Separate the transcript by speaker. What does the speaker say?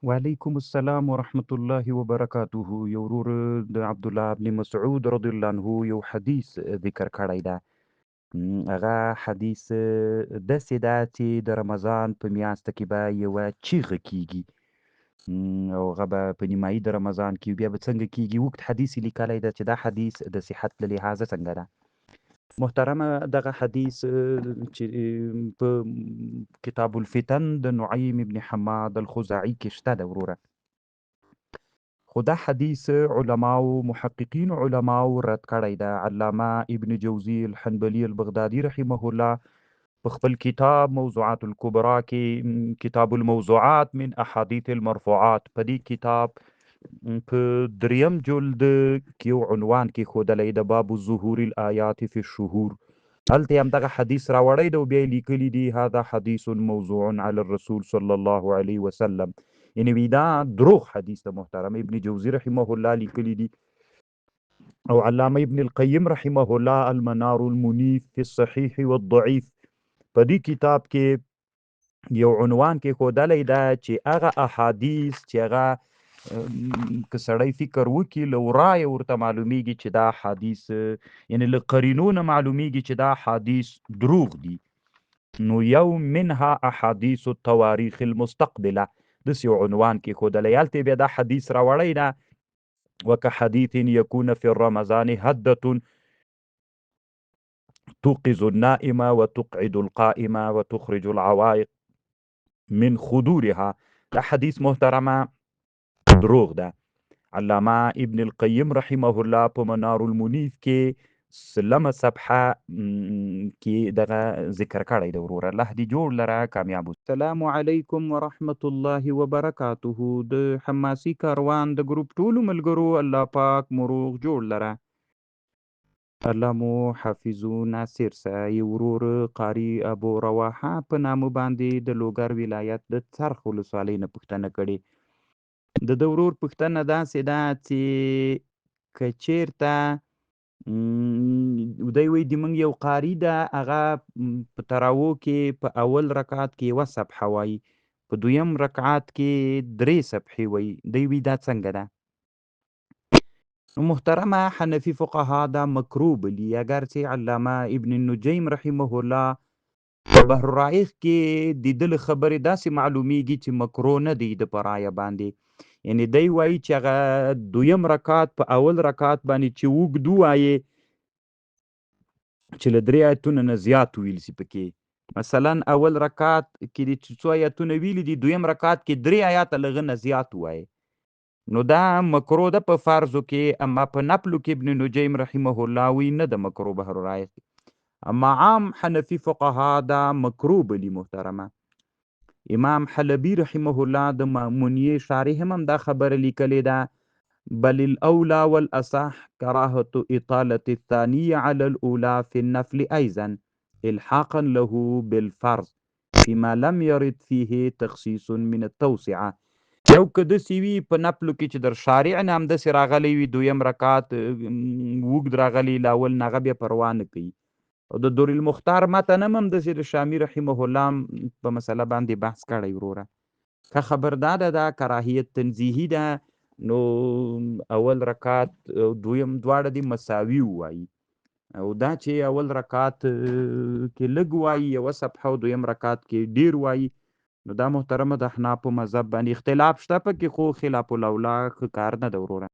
Speaker 1: وعلیکم السلام ورحمت الله وبرکاته. یو ورور د عبد الله ابن مسعود رضی الله عنه یو حدیث ذکر کړی ده. هغه حدیث داسې ده چې د رمضان په میاشت کې به یوه چیغه کیږي، او هغه به په نیمایي د رمضان کې بیا به څنګه کیږي. اوږد حدیث یې لیکلی ده چې دا حدیث د صحت له لحاظه څنګه ده. محترمه، دغه حدیث چې په کتاب الفتن د نعیم ابن حماد الخزاعي کې شته ده وروره. خو دا حدیث علماو محققین علماو رد کړی ده. علامه ابن جوزی الحنبلی البغدادي رحمه الله په خپل کتاب موضوعات الکبرى کې کتاب الموضوعات من احادیث المرفوعات په دې کتاب په دریم جلد کې یو عنوان کې ښودلی د باب ظهور الآیات فی الشهور. هلته یې همدغه حدیث راوړی ده او بیا یې لیکلي دي هذا حدیث موضوع علی الرسول صلی الله علیه وسلم. یعنې وی دا دروغ حدیث ده. محترم ابن جوزی رحمه الله لیکلي دي او علامه ابن القیم رحمه الله المنار المنیف فی الصحیح والضعیف په دې کتاب کې یو عنوان کې ښودلی ده چې هغه احادیث چې هغه که سړی فکر وکړي له ورایه ورته معلومیږي چې دا حدیث یعنی له قرینو نه معلومیږي چې دا حدیث دروغ دي. نو یو منها احادیث التواریخ المستقبله داسې یو عنوان کې ښودلی. هلته بیا دا حدیث راوړی ده وکحدیث یکون فی الرمضان هدة توقظ النائم وتقعد القائم وتخرج العوائق من خدورها. دا حدیث محترمه دروغ ده. علامه ابن القیم رحمه الله په منار المنیف کې سلمه صفحه کې دغه ذکر کړی ده وروره. الله دې جوړ لره کامیاب. السلام علیکم ورحمت الله وبرکاته. د حماسي کاروان د ګروپ ټولو ملګرو الله پاک مو روغ جوړ لره. الله مو حافظو ناصر سای ورور قاری ابو رواحه په نامه باندې د لوګر ولایت د څرخ ولسوالۍ نه پوښتنه کړې. د ورور پوښتنه داسې ده چې که چیرته دی وایي زموږ یو قاري ده هغه په تراو کې په اول رکعت کې یوه صفحه وایي، په دویم رکعت کې 3 صفحې وایي. دی وایي دا څنګه ده؟ محترمه حنفي فقها دا مکروه بلي، اگرچه علامه ابن النجیم رحمه الله په بحر الرائق کې د ده له خبرې داسې معلومیږي چې مکروه نه دی د په رایه باندې. یعنی دی وایي چې هغه دویم رکعت په اول رکعت باندې چې اوږد ووایې چې له 3 آیتونه نه زیات ویل سي پکې. مثلا اول رکعت کې د چې څو آیتونه ویلي دي، دویم رکعت کې 3 آیاته له هغه نه زیات ووایې، نو دا مکروه ده په فرضو کې. اما په نفلو کې ابن نجیم رحمه الله وی نه ده مکروه بحر الرائق. اما عام حنفي فقها دا مکروه بلی. محترمه امام حلبی رحمه الله د مامونیه شارح هم دا خبره لیکلې ده بل الاولى والاصح کراهه اطاله الثانيه على الاولى في النفل ايضا الحاقا له بالفرض فيما لم يرد فيه تخصيص من التوسعه. یو که داسې وي په نفلو کې چې در شارع نه همداسې راغلی وي، دویم رکعت اوږد راغلی، له اول نه هغه بیا پروا نه کوي. او د دور المختار متن هم همداسې د شامي رحمه الله په مسله باندې بحث کړی وروره. که خبر دا کراهیت تنزیهي ده، نو اول رکعت دویم دواړه دي مساوي ووایي، او دا چې اول رکعت کې لږ وایي یوه صفحه او دویم رکعت کې ډیر وایي، نو دا محترمه د احنافو مذهب باندې اختلاف شته پکې، خو خلاف الاولا ښه کار نه ده وروره.